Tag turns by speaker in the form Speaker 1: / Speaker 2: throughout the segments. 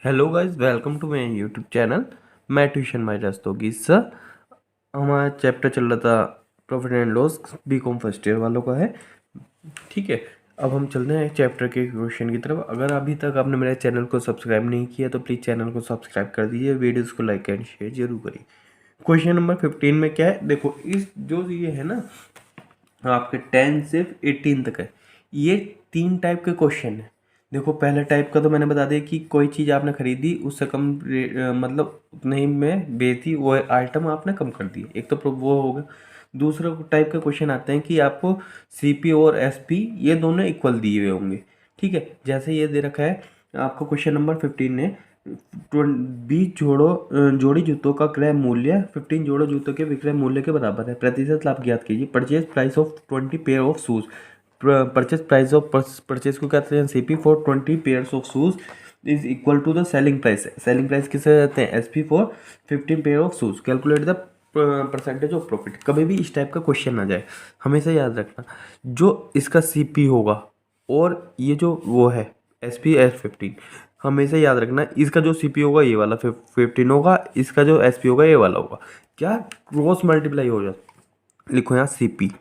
Speaker 1: Hello guys, welcome to my YouTube channel. मैं ट्यूशन माई रस्तोगी सर। हमारा चैप्टर चल रहा था profit and loss, BCom first year वालों का है। ठीक है, अब हम चल रहे हैं चैप्टर के क्वेश्चन की तरफ। अगर अभी तक आपने मेरे चैनल को सब्सक्राइब नहीं किया तो प्लीज़ चैनल को सब्सक्राइब कर दीजिए, वीडियोज़ को लाइक एंड शेयर जरूर करिए। क्वेश्चन नंबर 15 में क्या है, देखो इस जो ये है ना, आपके 10 से 18 तक है। ये 3 टाइप के क्वेश्चन है। देखो पहले टाइप का तो मैंने बता दिया कि कोई चीज़ आपने खरीदी, उससे कम मतलब उतने ही में बेची, वो आइटम आपने कम कर दिया, एक तो वो हो गया। दूसरा टाइप के क्वेश्चन आते हैं कि आपको सीपी और एसपी ये दोनों इक्वल दिए हुए होंगे। ठीक है, जैसे ये दे रखा है आपको क्वेश्चन नंबर 15 ने, 20 जोड़ी जूतों का क्रय मूल्य 15 जोड़ों जूतों के विक्रय मूल्य के बराबर है। प्रतिशत लाभ ज्ञात कीजिए। Purchase price of 20 pair of shoes. Purchase price of purchase को कहते हैं CP for 20 pairs of shoes is equal to the selling price. Selling price किसे कहते हैं? SP for 15 pair of shoes. Calculate the percentage of profit. कभी भी इस type का क्वेश्चन आ जाए हमेशा याद रखना, जो इसका सीपी होगा और ये जो वो है एसपी F15, हमेशा याद रखना इसका जो सीपी होगा ये वाला 15 होगा, इसका जो एसपी होगा ये वाला होगा। क्या क्रॉस मल्टीप्लाई हो जाता, लिखो यहाँ सीपी,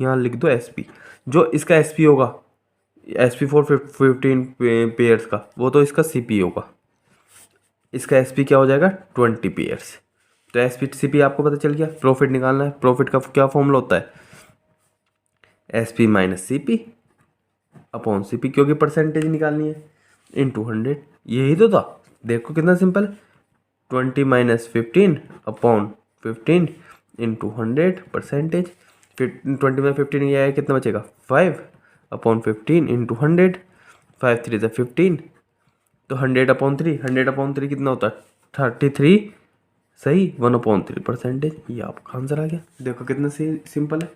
Speaker 1: यहाँ लिख दो एसपी। जो इसका एसपी होगा, एसपी फॉर 15 पेयर्स का, वो तो इसका सीपी होगा। इसका एसपी क्या हो जाएगा? 20 पेयर्स। तो एसपी सीपी आपको पता चल गया। प्रॉफिट निकालना है, प्रॉफिट का क्या फॉर्मूला होता है? SP minus CP upon CP, क्योंकि परसेंटेज निकालनी है, इंटू 100। यही तो था, देखो कितना सिंपल है। 20 माइनस 15 अपॉन 15 इंटू 100 परसेंटेज। फिर 20 में 15 ये आया, कितना बचेगा? 5 अपॉन 15 इंटू 100। 5 3 ज़ा 15, तो 100 अपॉन 3, 100 अपॉन 3 कितना होता है? 33। सही, 1/3 परसेंटेज। ये आपका आंसर आ गया। देखो कितना सिंपल है।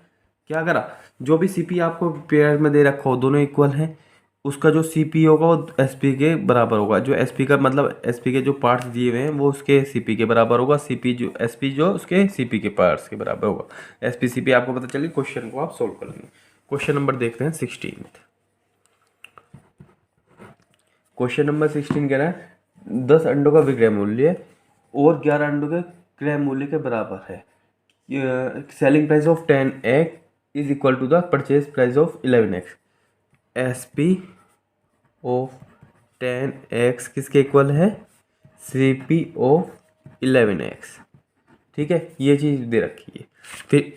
Speaker 1: क्या करा, जो भी सीपी आपको पेयर में दे रखा हो दोनों इक्वल हैं, उसका जो सीपी होगा वो एसपी के बराबर होगा। जो एसपी का मतलब एसपी के जो पार्ट्स दिए हुए हैं वो उसके सीपी के बराबर होगा। सीपी जो एसपी जो उसके सीपी के पार्ट्स के बराबर होगा। एसपी सीपी आपको पता चली, क्वेश्चन को आप सोल्व कर लेंगे। क्वेश्चन नंबर देखते हैं 16। क्वेश्चन नंबर 16 कह रहा है 10 अंडों का विक्रय मूल्य और 11 अंडों के क्रय मूल्य के बराबर है। Selling price of 10 egg is equal to the purchase price of 11 X. S P of 10 X किसके इक्वल है? C P of 11 X. ठीक है, ये चीज़ दे रखी है। फिर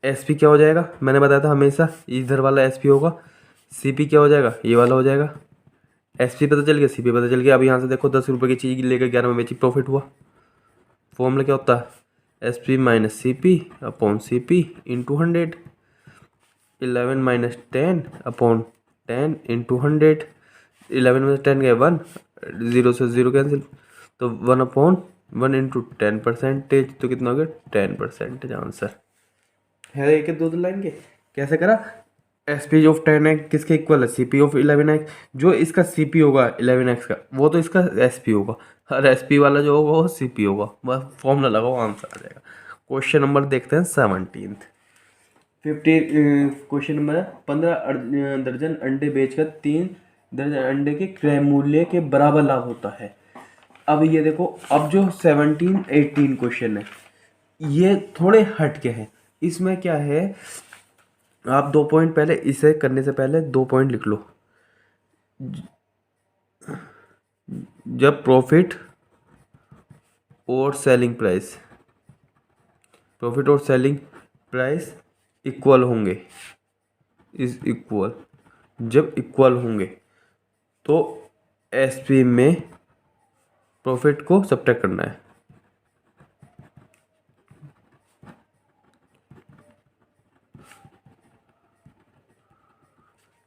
Speaker 1: एस पी क्या हो जाएगा? मैंने बताया था हमेशा इधर वाला एस पी होगा। सी पी क्या हो जाएगा? ये वाला हो जाएगा। एस पी पता चल गया, सी पी पता चल गया। अब यहाँ से देखो 10 रुपये की चीज़ लेकर 11 में बेची, प्रॉफिट हुआ। फॉर्मूला क्या होता है? S P minus C P upon C P into 100। 11 minus 10 upon 10 into 100। 11 में 10 गए 1, 0 से 0 कैंसिल, तो 1/1 इंटू 10 परसेंटेज, तो कितना हो गया? 10 परसेंटेज आंसर है। एक दो लाइन के कैसे करा? एस पी ऑफ 10 एक्स किसके इक्वल है? C P of 11 X. जो इसका सी पी होगा 11 एक्स का, वो तो इसका एस पी होगा, और एस पी वाला जो होगा वो सी पी होगा। बस फॉर्मूला लगाओ, आंसर आ जाएगा। क्वेश्चन नंबर देखते हैं 17। क्वेश्चन नंबर है 15 दर्जन अंडे बेचकर 3 दर्जन अंडे के क्रय मूल्य के बराबर लाभ होता है। अब ये देखो, अब जो 17 18 क्वेश्चन है ये थोड़े हट के हैं। इसमें क्या है, आप 2 पॉइंट पहले, इसे करने से पहले 2 पॉइंट लिख लो। जब प्रॉफिट और सेलिंग प्राइस, प्रॉफिट और सेलिंग प्राइस इक्वल होंगे, इज इक्वल, जब इक्वल होंगे तो एसपी में प्रॉफिट को सब्ट्रैक्ट करना है।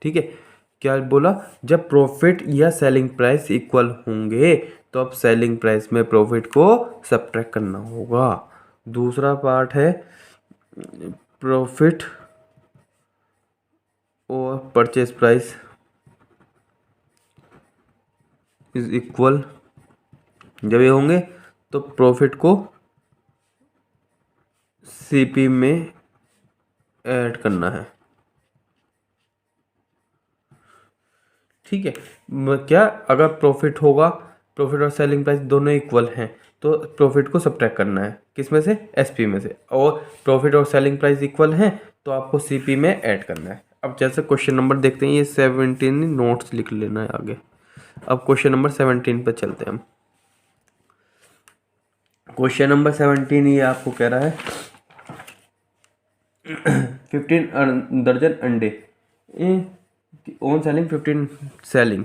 Speaker 1: ठीक है, क्या बोला? जब प्रॉफिट या सेलिंग प्राइस इक्वल होंगे तो अब सेलिंग प्राइस में प्रॉफिट को सब्ट्रैक्ट करना होगा। दूसरा पार्ट है प्रॉफिट और परचेज प्राइस इज इक्वल, जब ये होंगे तो प्रॉफिट को सीपी में ऐड करना है। ठीक है, क्या अगर प्रॉफिट होगा प्रॉफिट और सेलिंग प्राइस दोनों इक्वल हैं, तो प्रॉफिट को सब्ट्रैक्ट करना है किस में से, एसपी में से, और प्रॉफिट और सेलिंग प्राइस इक्वल हैं तो आपको सीपी में ऐड करना है। अब जैसे क्वेश्चन नंबर देखते हैं, ये 17 नोट्स लिख लेना है आगे। अब क्वेश्चन नंबर 17 पे चलते हैं हम। क्वेश्चन नंबर 17 ये आपको कह रहा है 15 दर्जन अंडे on selling 15 selling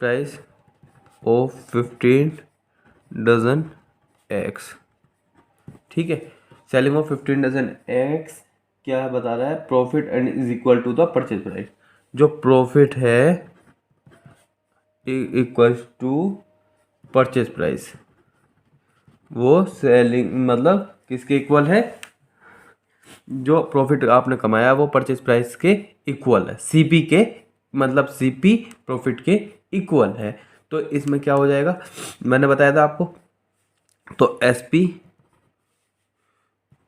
Speaker 1: price of 15 dozen eggs. ठीक है, सेलिंग ऑफ 15 डजन एग्स क्या बता रहा है, profit and is equal to the purchase price. जो प्रॉफिट है इक्वल टू परचेज प्राइस, वो सेलिंग मतलब किसके इक्वल है, जो प्रॉफिट आपने कमाया वो परचेज प्राइस के इक्वल है, सीपी के, मतलब सीपी प्रॉफिट के इक्वल है। तो इसमें क्या हो जाएगा, मैंने बताया था आपको, तो एसपी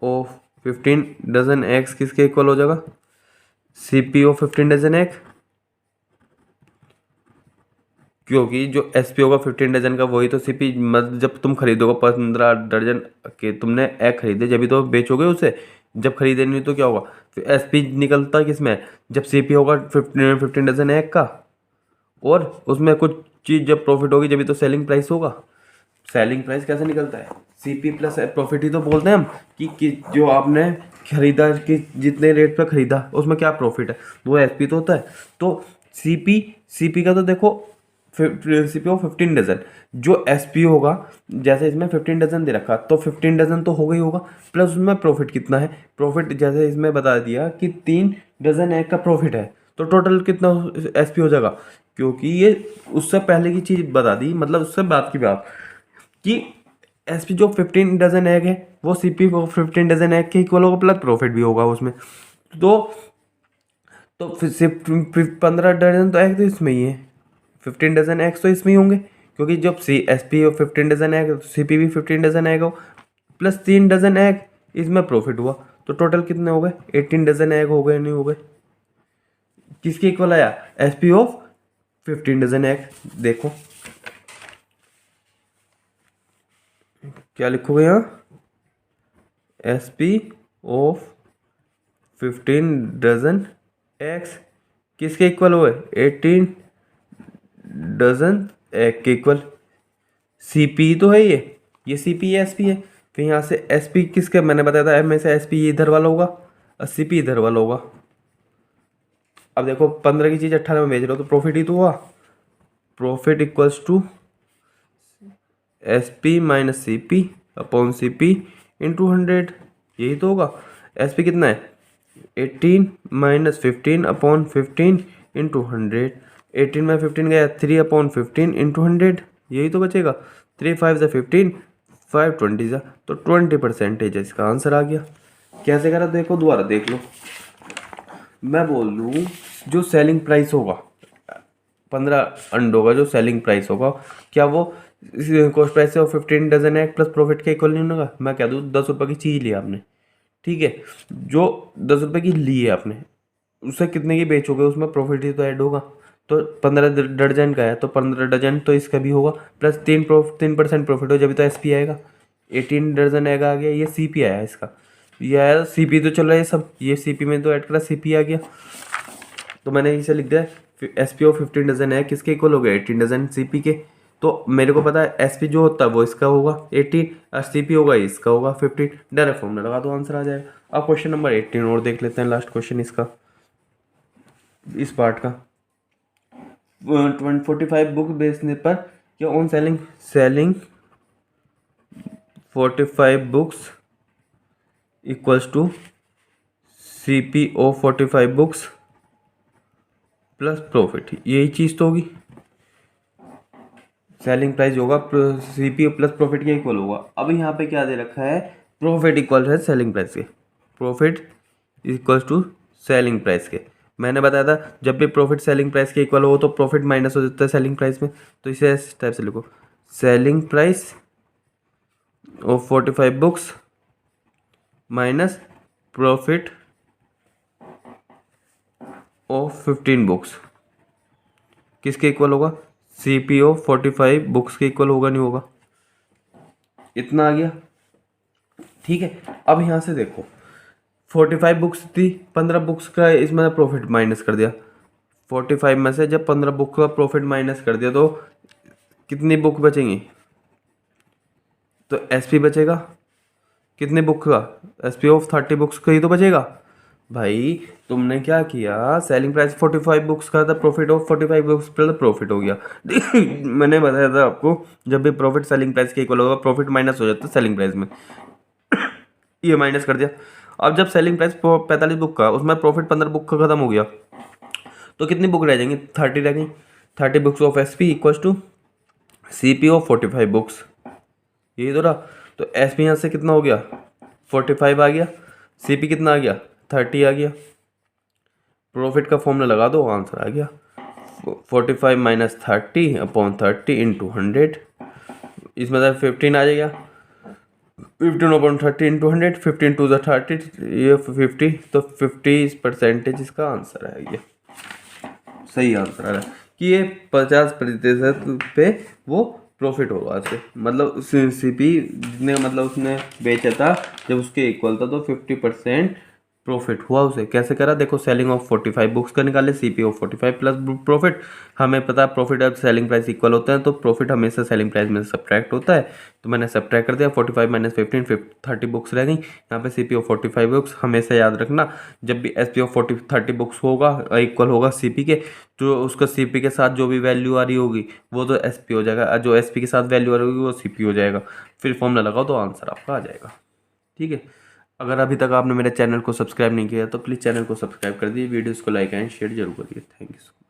Speaker 1: ऑफ 15 डजन एग्स किसके इक्वल हो जाएगा, सीपी ऑफ 15 डजन एग, क्योंकि जो एसपी होगा 15 डजन का वही तो सीपी, मतलब जब तुम खरीदोगे 15 दर्जन के तुमने एग खरीदे जब भी तो बेचोगे उसे, जब खरीदे नहीं तो क्या होगा, फिर एसपी निकलता किसमें, जब सीपी होगा 15 डजन एग का, और उसमें कुछ चीज़ जब प्रॉफिट होगी जब भी तो सेलिंग प्राइस होगा। सेलिंग प्राइस कैसे निकलता है, सीपी प्लस प्रॉफिट ही तो बोलते हैं हम कि जो आपने खरीदा, कि जितने रेट पर खरीदा उसमें क्या प्रॉफिट है, वो एसपी तो होता है। तो सीपी का तो देखो सीपी ऑफ 15 डजन, जो एसपी होगा, जैसे इसमें 15 डजन दे रखा तो 15 डजन तो हो गई होगा, प्लस उसमें प्रॉफिट कितना है, प्रॉफिट जैसे इसमें बता दिया कि 3 डजन एग का प्रॉफिट है, तो टोटल कितना एसपी हो जाएगा, क्योंकि ये उससे पहले की चीज़ बता दी, मतलब उससे बात की बात कि एसपी जो 15 डजन एग है वो सीपी को 15 डजन एग के इक्वल होगा, प्लस प्रॉफिट भी होगा उसमें। तो फिर से 15 डजन तो एग तो इसमें ही है, 15 डजन एग्स तो इसमें ही होंगे, क्योंकि जब C S P 15 dozen egg तो सी पी भी 15 डजन एग हो, प्लस 3 डजन एग इसमें प्रॉफिट हुआ, तो टोटल कितने हो गए, 18 डजन एग हो गए, नहीं हो गए, किसके इक्वल आया, S P of 15 dozen egg. देखो क्या लिखोगे यहाँ, S P of 15 dozen eggs किसके इक्वल हुए, 18 डजन एग के इक्वल, सीपी तो है ये सीपी है, एसपी है, फिर यहाँ से एसपी किसके, मैंने बताया था एम में से एसपी इधर वाला होगा और सीपी इधर वाला होगा। अब देखो 15 की चीज़ 18 में बेच रहे हो तो प्रॉफिट ही तो हुआ, profit equals to S P minus C P upon C P into 100, यही तो होगा। एस पी कितना है, 18 माइनस 15 अपॉन 15 इंटू 100, 18 में 15 गया 3 अपॉन 15 इंटू 100, यही तो बचेगा, 3 5 से 15 5 20 जा, तो 20% इसका आंसर आ गया। कैसे करा देखो, दोबारा देख लो, मैं बोल दूँ जो सेलिंग प्राइस होगा 15 अंडों का, जो सेलिंग प्राइस होगा क्या वो कॉस्ट प्राइस से 15 डजन है प्लस प्रॉफिट के इक्वल नहीं होगा। मैं कह दूँ 10 रुपये की चीज़ ली आपने, ठीक है, जो 10 रुपये की ली है आपने, उससे कितने की बेचोगे उसमें प्रॉफिट ही तो ऐड होगा, तो 15 दर्जन का है तो 15 डजन तो इसका भी होगा, प्लस 3% प्रॉफिट हो जब तो एस पी आएगा, 18 डजन आएगा आ गया, ये सी पी आया इसका, ये आया सी पी तो चल रहा है सब, ये सी पी में तो ऐड करा सी पी आ गया, तो मैंने इसे लिख दिया एस पी ओ 15 डजन है किसके इक्वल हो गया, 18 डजन सी पी के। तो मेरे को पता है एस पी जो होता है वो इसका होगा 18 और सी पी होगा इसका होगा 15, डायरेक्ट फॉर्मूला लगा दो आंसर आ जाएगा। अब क्वेश्चन नंबर 18 और देख लेते हैं, लास्ट क्वेश्चन इसका, इस पार्ट का। 45 बुक बेचने पर क्या on selling 45 books equals to C P of 45 books plus profit, यही चीज़ तो होगी, सेलिंग प्राइस होगा सी पी प्लस प्रॉफिट के इक्वल होगा। अब यहाँ पे क्या दे रखा है, प्रॉफिट इक्वल है सेलिंग प्राइस के, profit equals to selling price के। मैंने बताया था जब भी प्रॉफिट सेलिंग प्राइस के इक्वल हो तो प्रॉफिट माइनस हो जाता है सेलिंग प्राइस में, तो इसे इस टाइप से लिखो, selling price of 45 books minus profit of 15 books किसके इक्वल होगा, CPO 45 बुक्स के इक्वल होगा नहीं होगा, इतना आ गया। ठीक है, अब यहाँ से देखो 45 बुक्स थी, 15 बुक्स का इसमें प्रॉफिट माइनस कर दिया। 45 में से जब 15 बुक का प्रॉफिट माइनस कर दिया तो कितनी बुक बचेंगी, तो SP बचेगा कितने बुक का, SP ऑफ 30 बुक्स का ही तो बचेगा। भाई तुमने क्या किया, सेलिंग प्राइस 45 बुक्स का था, प्रॉफिट ऑफ 45 बुक्स पर प्रॉफिट हो गया। मैंने बताया था आपको जब भी प्रॉफिट सेलिंग प्राइस के इक्वल होगा प्रॉफिट माइनस हो जाता है सेलिंग प्राइस में। ये माइनस कर दिया। अब जब सेलिंग प्राइस 45 बुक का, उसमें प्रॉफिट 15 बुक का खत्म हो गया, तो कितनी बुक रह जाएंगी, 30 रह गई। 30 books of SP equals to CPO 45 books, यही तो रहा। तो SP यहाँ से कितना हो गया, 45 आ गया, CP कितना आ गया, 30 आ गया। प्रॉफिट का फॉर्मूला लगा दो, आंसर आ गया 45 माइनस 30 अपॉन 30 इंटू 100। इसमें 15 आ जाएगा, 15 अपॉन 30 इंटू 100, 15 टू द 30, ये 50, तो 50% इसका आंसर है। ये सही आंसर आ रहा है कि ये 50% पे वो प्रॉफिट होगा इससे, मतलब CP जितने मतलब उसने बेचा था जब उसके इक्वल था तो 50% प्रॉफिट हुआ उसे। कैसे करा, देखो सेलिंग ऑफ 45 बुक्स का निकाले, CP ऑफ 45 प्लस प्रॉफिट। हमें पता है प्रॉफिट अब सेलिंग प्राइस इक्वल होता है तो प्रॉफिट हमेशा सेलिंग प्राइस में सब्ट्रैक्ट होता है, तो मैंने सब्ट्रैक्ट कर दिया। 45 माइनस 15 30 बुक्स रह गई। यहाँ पे CP ऑफ 45 बुक्स, हमेशा याद रखना जब भी SP ऑफ 30 बुक्स होगा इक्वल होगा CP के, जो उसका CP के साथ जो भी वैल्यू आ रही होगी वो तो SP हो जाएगा, जो SP के साथ वैल्यू आ रही होगी वो CP हो जाएगा। फिर फॉर्मूला लगाओ तो आंसर आपका आ जाएगा। ठीक है, अगर अभी तक आपने मेरे चैनल को सब्सक्राइब नहीं किया तो प्लीज़ चैनल को सब्सक्राइब कर दिए, वीडियोस को लाइक एंड शेयर जरूर करिए। Thank you.